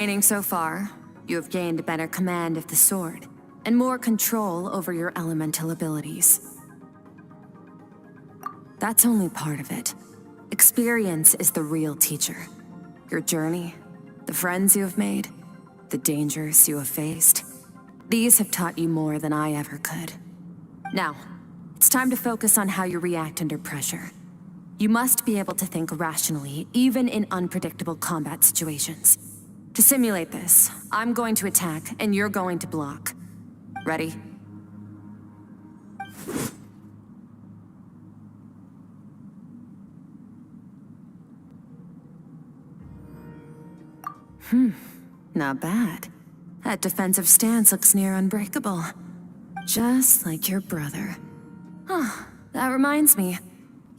Training so far, you have gained better command of the sword, and more control over your elemental abilities. That's only part of it. Experience is the real teacher. Your journey, the friends you have made, the dangers you have faced. These have taught you more than I ever could. Now, it's time to focus on how you react under pressure. You must be able to think rationally, even in unpredictable combat situations. To simulate this, I'm going to attack, and you're going to block. Ready? Not bad. That defensive stance looks near unbreakable. Just like your brother. Oh, that reminds me.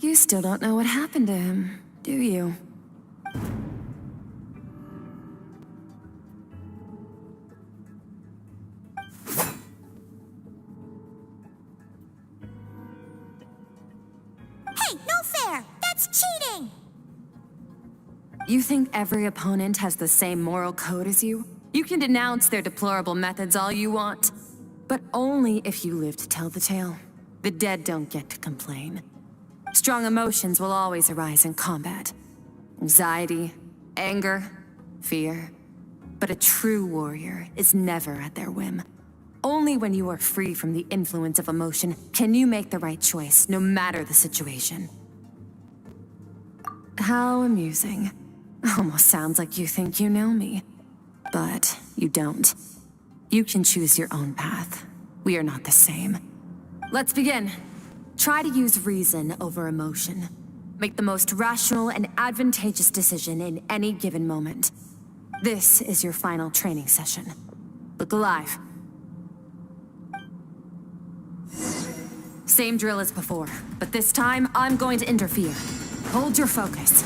You still don't know what happened to him, do you? Hey, no fair! That's cheating! You think every opponent has the same moral code as you? You can denounce their deplorable methods all you want, but only if you live to tell the tale. The dead don't get to complain. Strong emotions will always arise in combat. Anxiety, anger, fear. But a true warrior is never at their whim. Only when you are free from the influence of emotion can you make the right choice, no matter the situation. How amusing. Almost sounds like you think you know me. But you don't. You can choose your own path. We are not the same. Let's begin. Try to use reason over emotion. Make the most rational and advantageous decision in any given moment. This is your final training session. Look alive. Same drill as before, but this time I'm going to interfere. Hold your focus.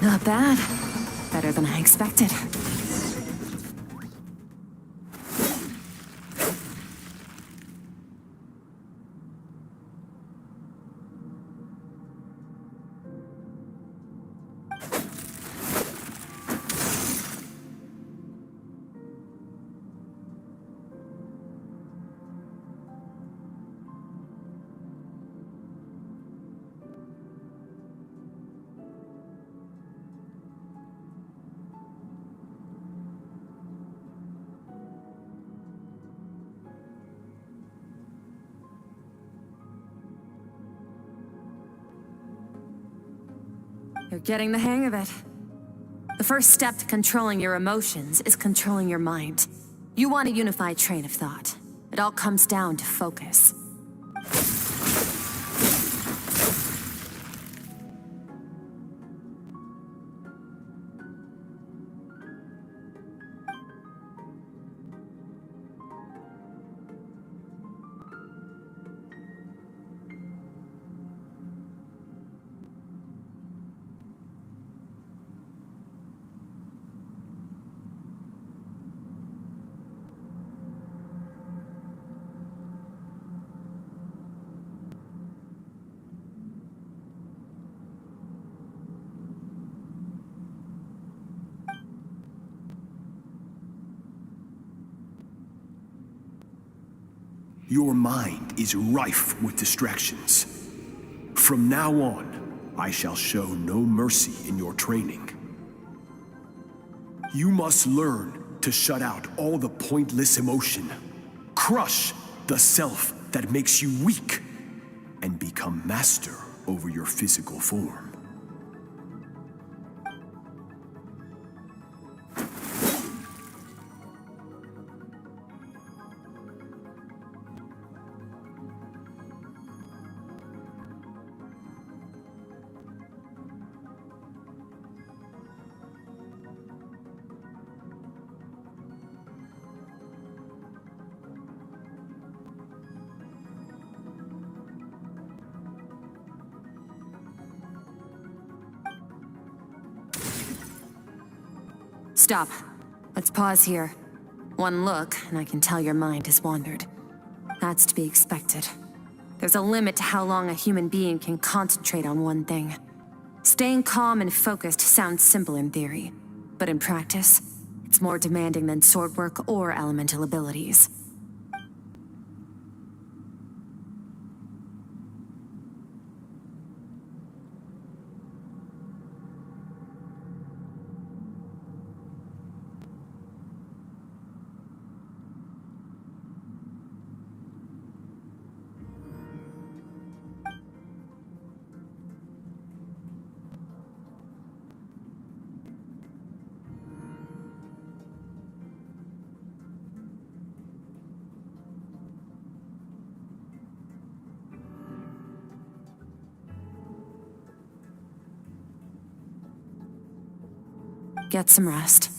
Not bad. Better than I expected. You're getting the hang of it. The first step to controlling your emotions is controlling your mind. You want a unified train of thought. It all comes down to focus. Your mind is rife with distractions. From now on, I shall show no mercy in your training. You must learn to shut out all the pointless emotion, crush the self that makes you weak, and become master over your physical form. Stop. Let's pause here. One look, and I can tell your mind has wandered. That's to be expected. There's a limit to how long a human being can concentrate on one thing. Staying calm and focused sounds simple in theory, but in practice, it's more demanding than sword work or elemental abilities. Get some rest.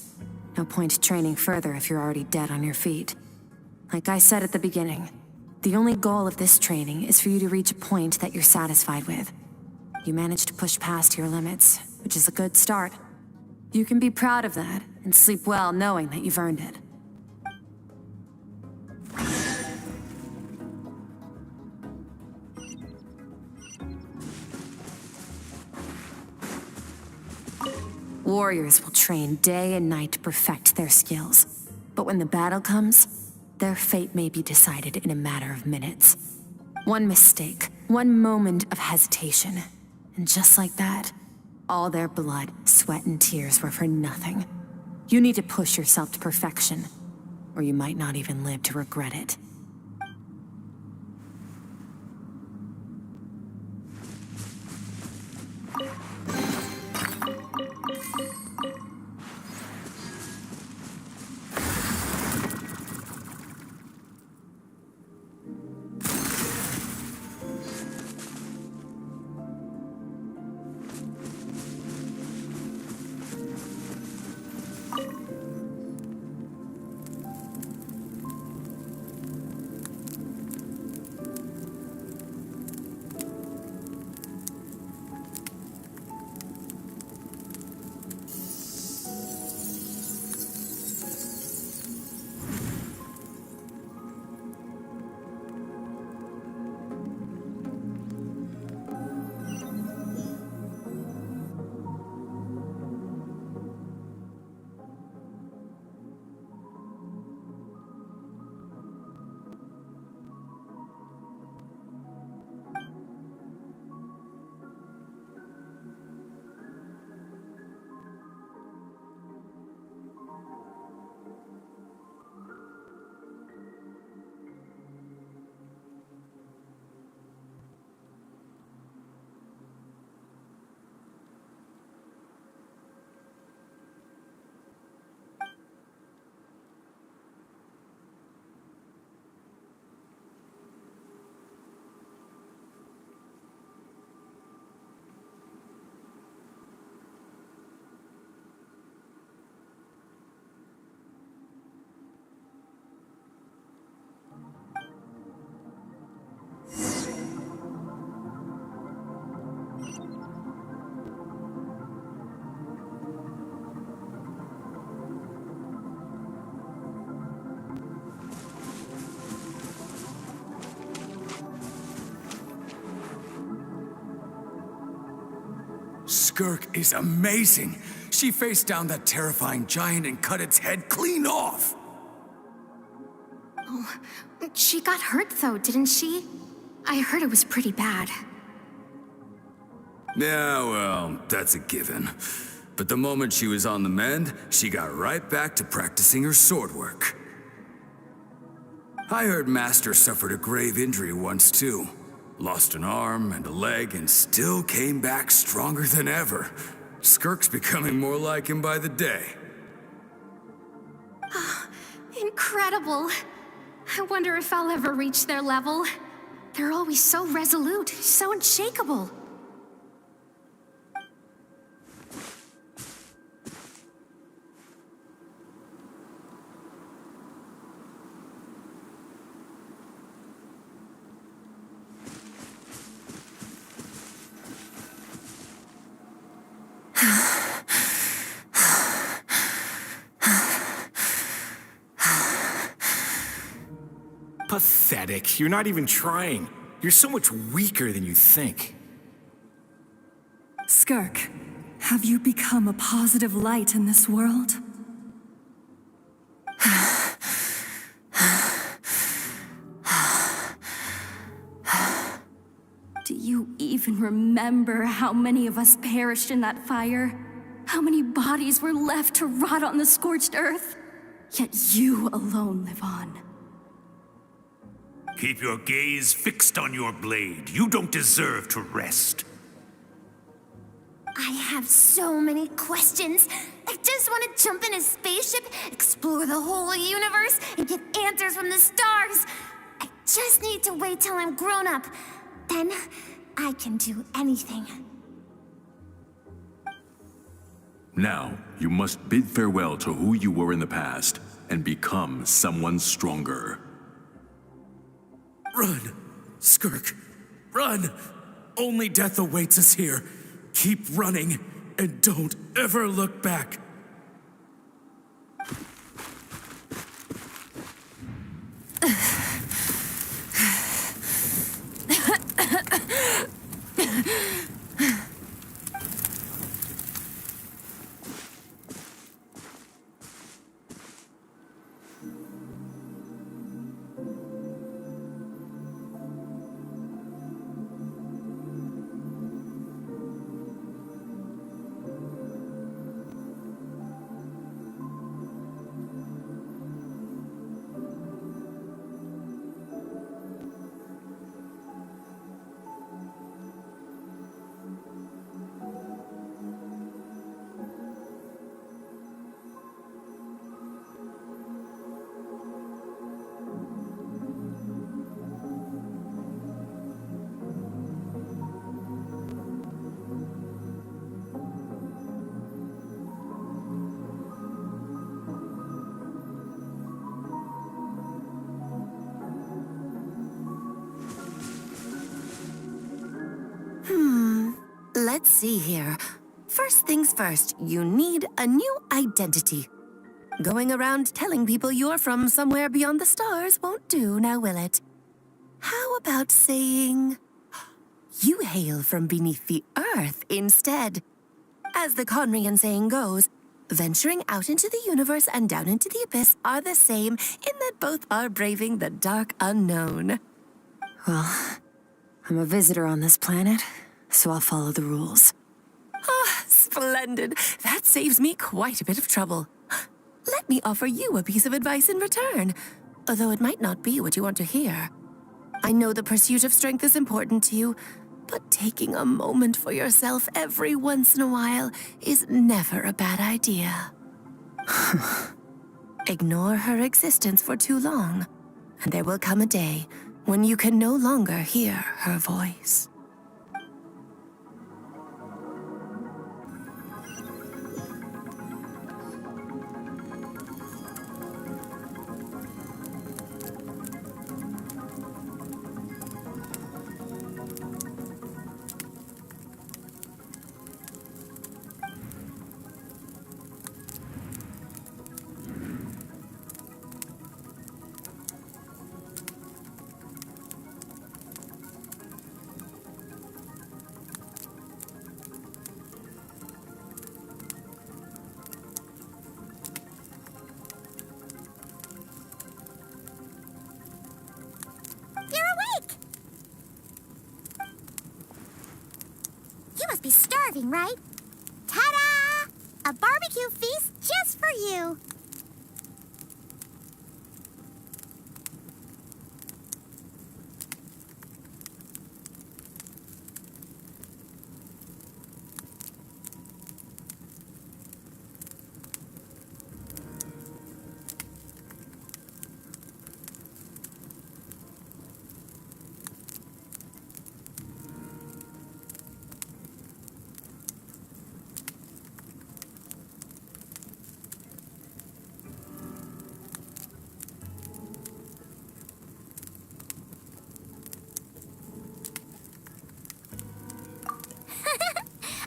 No point training further if you're already dead on your feet. Like I said at the beginning, the only goal of this training is for you to reach a point that you're satisfied with. You managed to push past your limits, which is a good start. You can be proud of that and sleep well knowing that you've earned it. Warriors will train day and night to perfect their skills. But when the battle comes, their fate may be decided in a matter of minutes. One mistake, one moment of hesitation, and just like that, all their blood, sweat, and tears were for nothing. You need to push yourself to perfection, or you might not even live to regret it. Skirk is amazing. She faced down that terrifying giant and cut its head clean off. Oh, She got hurt though, didn't she? I heard it was pretty bad. Yeah, well, that's a given. But the moment she was on the mend, she got right back to practicing her sword work. I heard Master suffered a grave injury once too. Lost an arm and a leg and still came back stronger than ever. Skirk's becoming more like him by the day. Incredible. I wonder if I'll ever reach their level. They're always so resolute, so unshakable. Pathetic. You're not even trying. You're so much weaker than you think. Skirk, have you become a positive light in this world? Do you even remember how many of us perished in that fire? How many bodies were left to rot on the scorched earth? Yet you alone live on. Keep your gaze fixed on your blade. You don't deserve to rest. I have so many questions. I just want to jump in a spaceship, explore the whole universe, and get answers from the stars. I just need to wait till I'm grown up. Then I can do anything. Now, you must bid farewell to who you were in the past and become someone stronger. Run, Skirk. Run. Only death awaits us here. Keep running and don't ever look back. Let's see here. First things first, you need a new identity. Going around telling people you're from somewhere beyond the stars won't do, now will it? How about saying you hail from beneath the earth instead? As the Conrian saying goes, venturing out into the universe and down into the abyss are the same in that both are braving the dark unknown. Well, I'm a visitor on this planet, so I'll follow the rules. Ah, splendid. That saves me quite a bit of trouble. Let me offer you a piece of advice in return, although it might not be what you want to hear. I know the pursuit of strength is important to you, but taking a moment for yourself every once in a while is never a bad idea. Ignore her existence for too long, and there will come a day when you can no longer hear her voice. exciting, right? Ta-da! A barbecue feast just for you.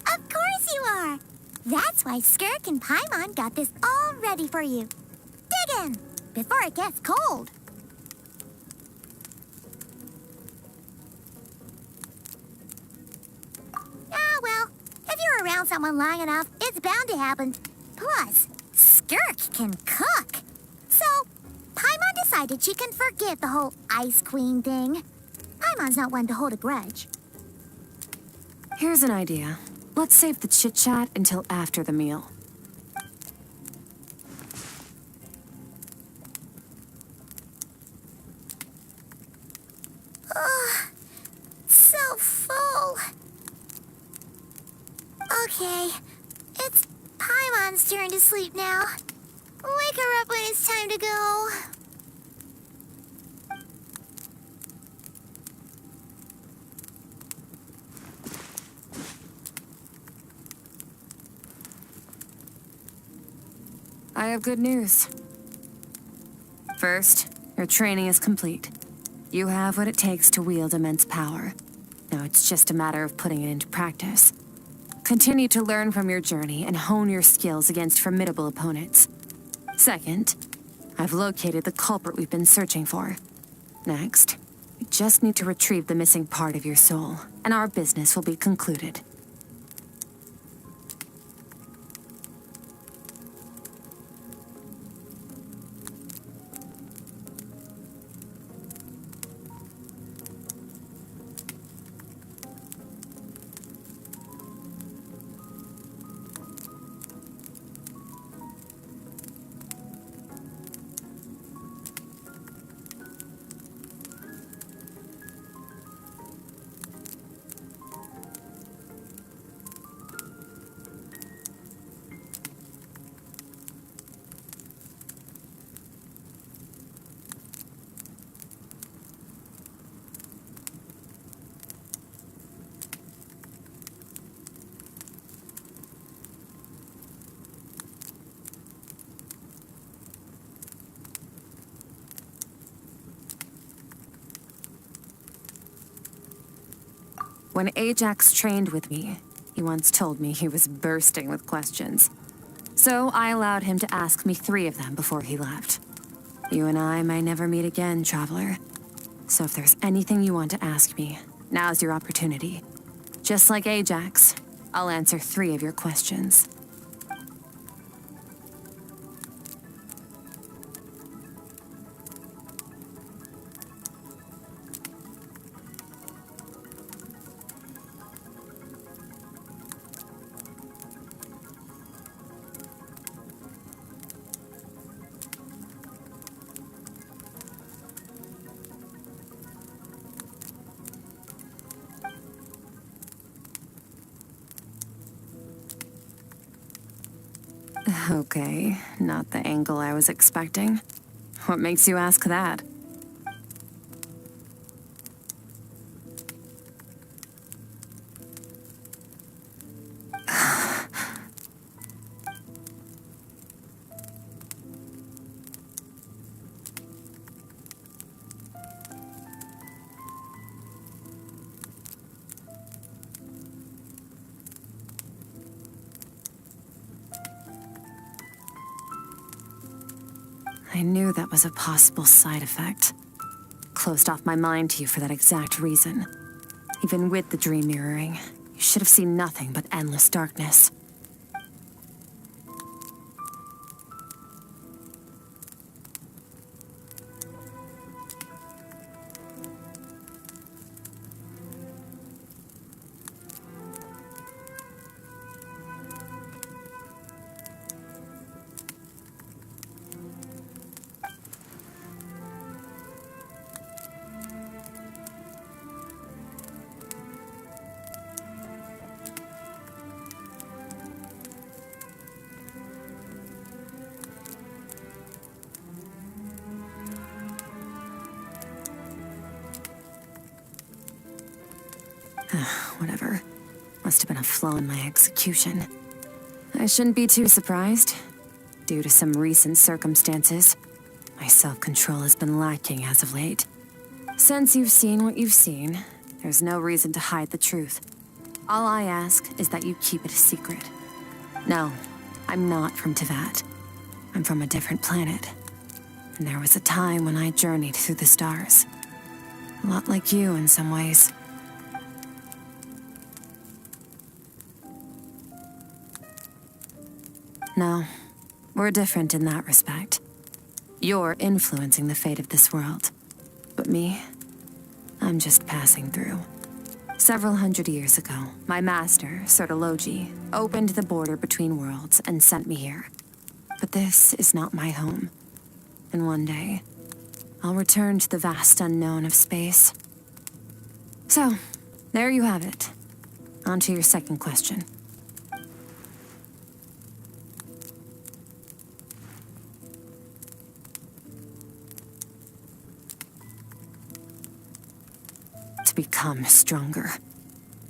Of course you are. That's why Skirk and Paimon got this all ready for you. Dig in before it gets cold. Ah, well, if you're around someone long enough, it's bound to happen. Plus, Skirk can cook. So, Paimon decided she can forgive the whole Ice Queen thing. Paimon's not one to hold a grudge. Here's an idea. Let's save the chit-chat until after the meal. Ugh, so full. Okay, it's Paimon's turn to sleep now. Wake her up when it's time to go. I have good news. First, your training is complete. You have what it takes to wield immense power. Now it's just a matter of putting it into practice. Continue to learn from your journey and hone your skills against formidable opponents. Second, I've located the culprit we've been searching for. Next, you just need to retrieve the missing part of your soul, and our business will be concluded. When Ajax trained with me, he once told me he was bursting with questions. So I allowed him to ask me 3 of them before he left. You and I may never meet again, Traveler. So if there's anything you want to ask me, now's your opportunity. Just like Ajax, I'll answer 3 of your questions. Okay, not the angle I was expecting. What makes you ask that? I knew that was a possible side effect. Closed off my mind to you for that exact reason. Even with the dream mirroring, you should have seen nothing but endless darkness. Whatever. Must have been a flaw in my execution. I shouldn't be too surprised. Due to some recent circumstances, my self-control has been lacking as of late. Since you've seen what you've seen, there's no reason to hide the truth. All I ask is that you keep it a secret. No, I'm not from Teyvat. I'm from a different planet. And there was a time when I journeyed through the stars. A lot like you in some ways. No, we're different in that respect. You're influencing the fate of this world. But me, I'm just passing through. Several hundred years ago, my master, Sertologi, opened the border between worlds and sent me here. But this is not my home. And one day, I'll return to the vast unknown of space. So, there you have it. On to your second question. To become stronger.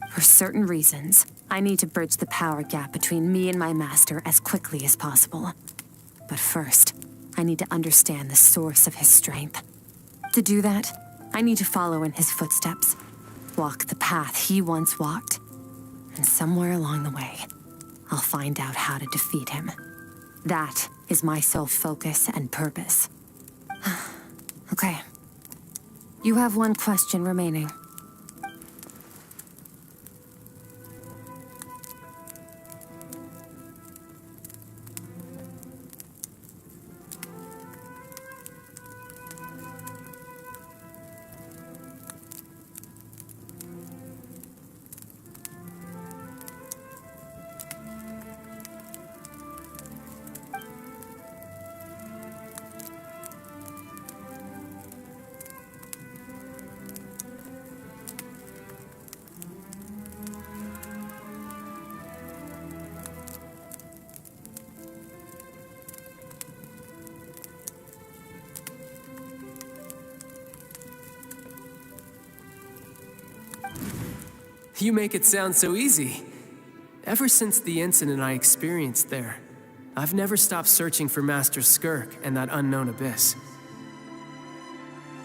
For certain reasons, I need to bridge the power gap between me and my master as quickly as possible. But first, I need to understand the source of his strength. To do that, I need to follow in his footsteps, walk the path he once walked, and somewhere along the way, I'll find out how to defeat him. That is my sole focus and purpose. Okay. You have one question remaining. You make it sound so easy. Ever since the incident I experienced there, I've never stopped searching for Master Skirk and that unknown abyss.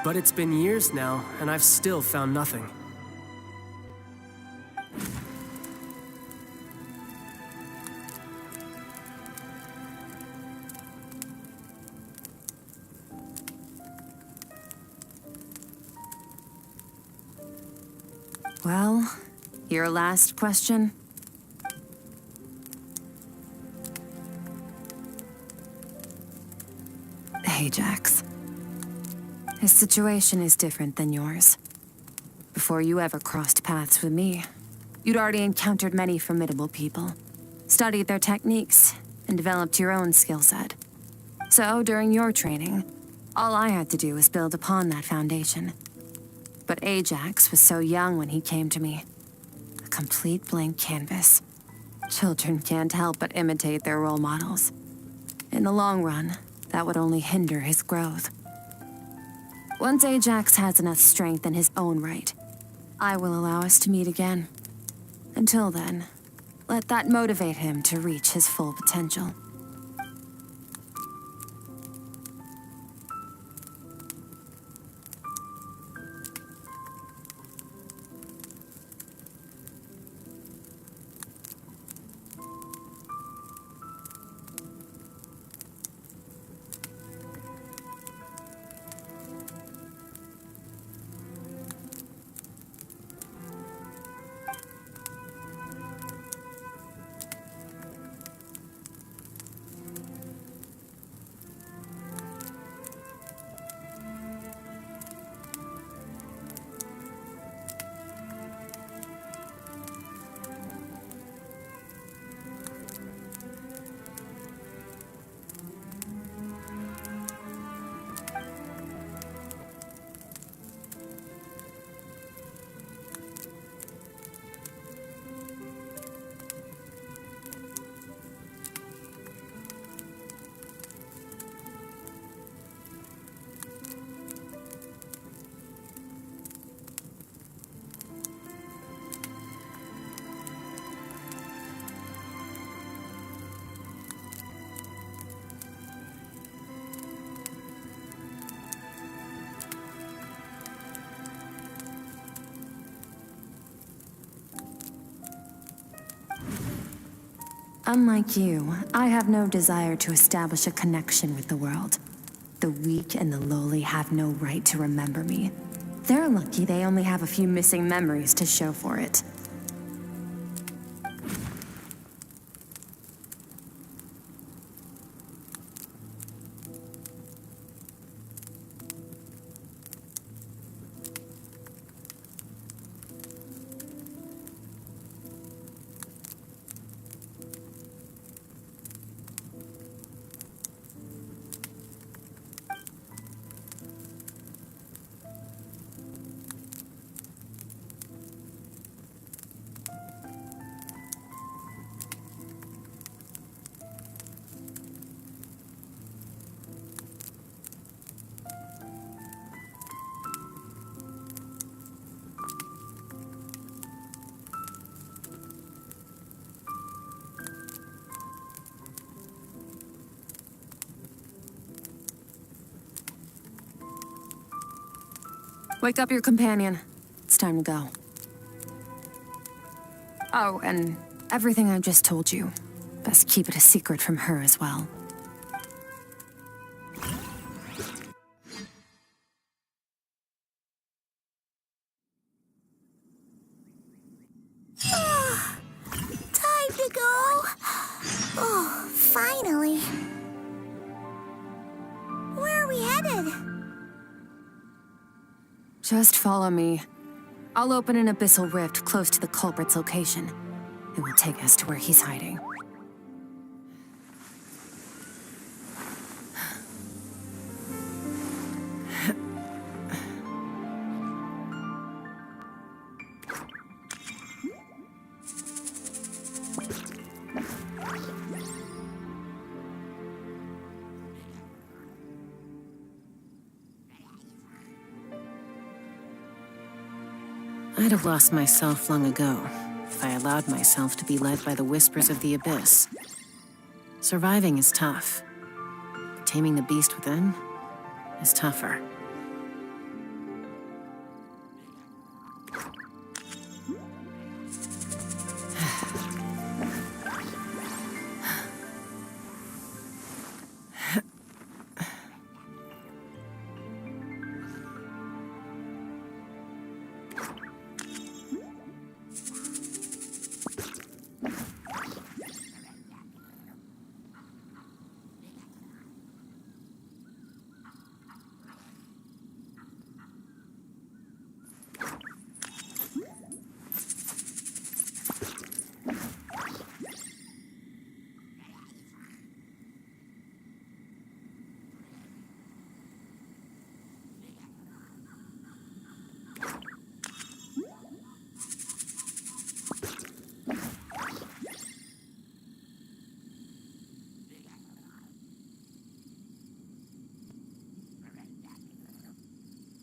But it's been years now, and I've still found nothing. Well, your last question? Ajax. His situation is different than yours. Before you ever crossed paths with me, you'd already encountered many formidable people, studied their techniques, and developed your own skill set. So, during your training, all I had to do was build upon that foundation. But Ajax was so young when he came to me. A complete blank canvas. Children can't help but imitate their role models. In the long run, that would only hinder his growth. Once Ajax has enough strength in his own right, I will allow us to meet again. Until then, let that motivate him to reach his full potential. Unlike you, I have no desire to establish a connection with the world. The weak and the lowly have no right to remember me. They're lucky they only have a few missing memories to show for it. Wake up your companion. It's time to go. Oh, and everything I just told you. Best keep it a secret from her as well. Time to go. Oh, finally. Where are we headed? Just follow me. I'll open an abyssal rift close to the culprit's location. It will take us to where he's hiding. I'd have lost myself long ago if I allowed myself to be led by the whispers of the abyss. Surviving is tough, but taming the beast within is tougher.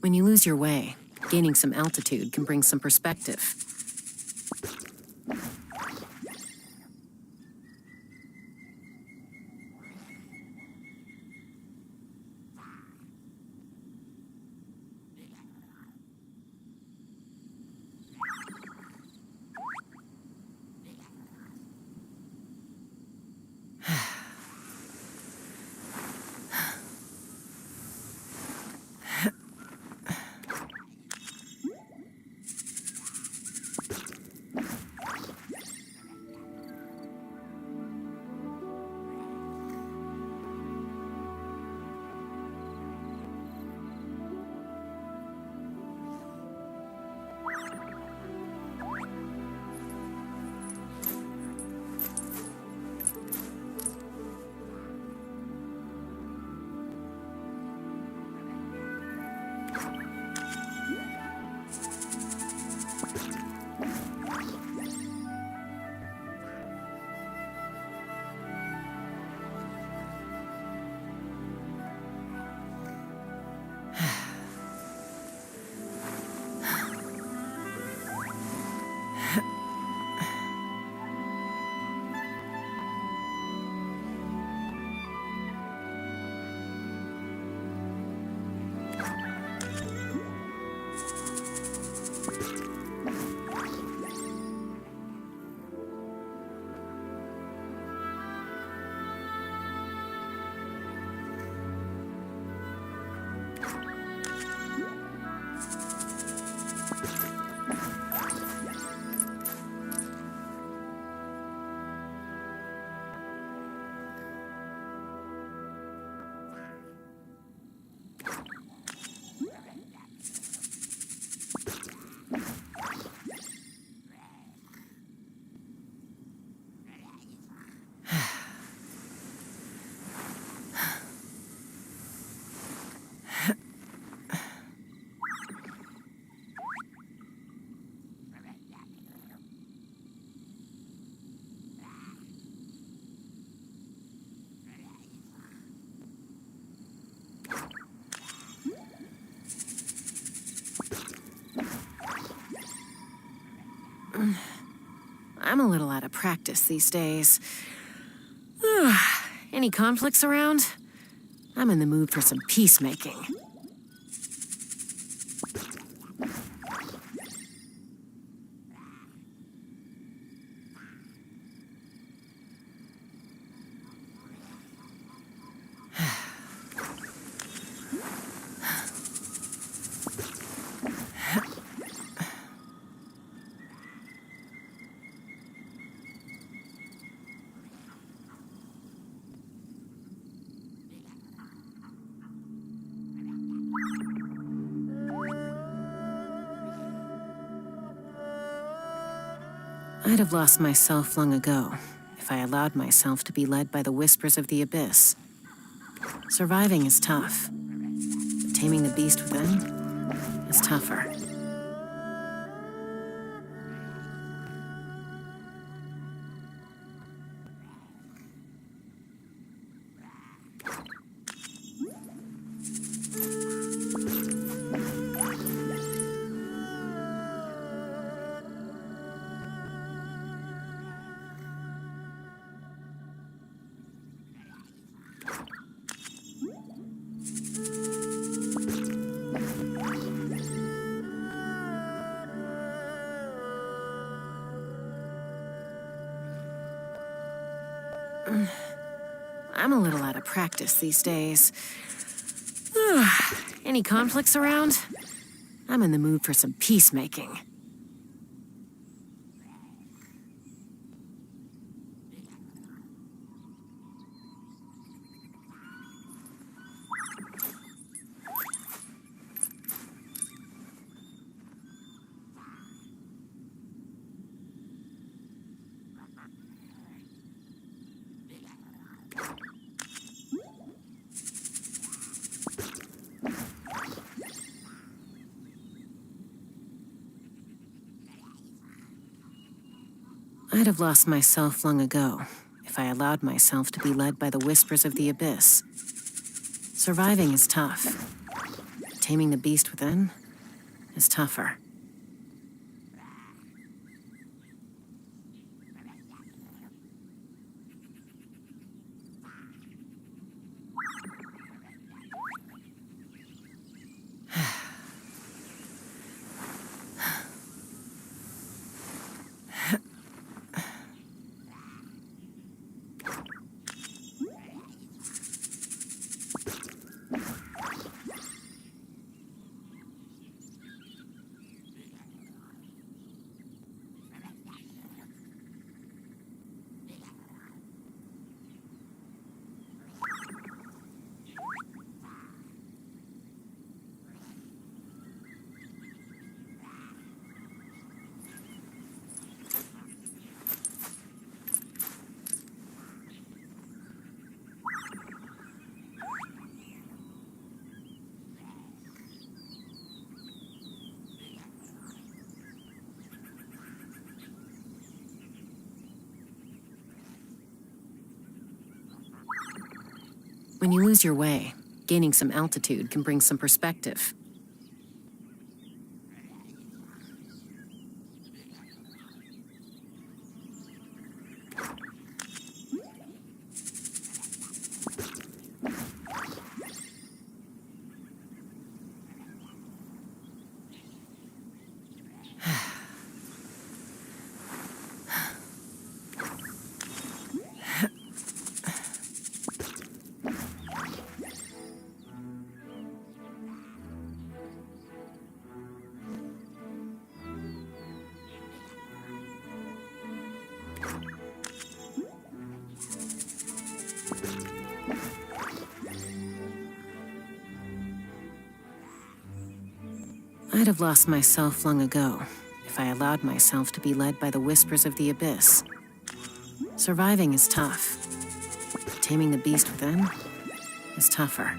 When you lose your way, gaining some altitude can bring some perspective. I'm a little out of practice these days. Any conflicts around? I'm in the mood for some peacemaking. I'd have lost myself long ago if I allowed myself to be led by the whispers of the abyss. Surviving is tough, but taming the beast within is tougher. I'm a little out of practice these days. Any conflicts around? I'm in the mood for some peacemaking. I'd have lost myself long ago if I allowed myself to be led by the whispers of the abyss. Surviving is tough. Taming the beast within is tougher. When you lose your way, gaining some altitude can bring some perspective. I'd have lost myself long ago if I allowed myself to be led by the whispers of the abyss. Surviving is tough. Taming the beast within is tougher.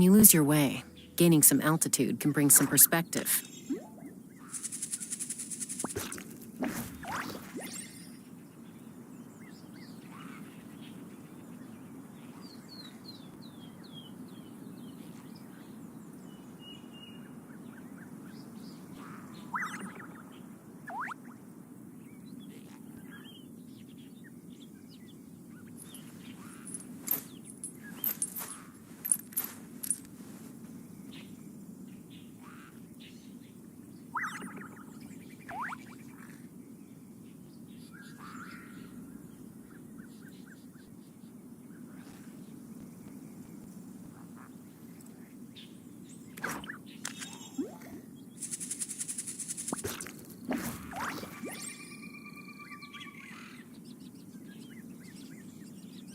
When you lose your way, gaining some altitude can bring some perspective.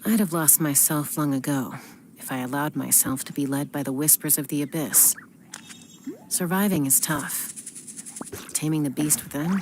I'd have lost myself long ago if I allowed myself to be led by the whispers of the abyss. Surviving is tough. Taming the beast within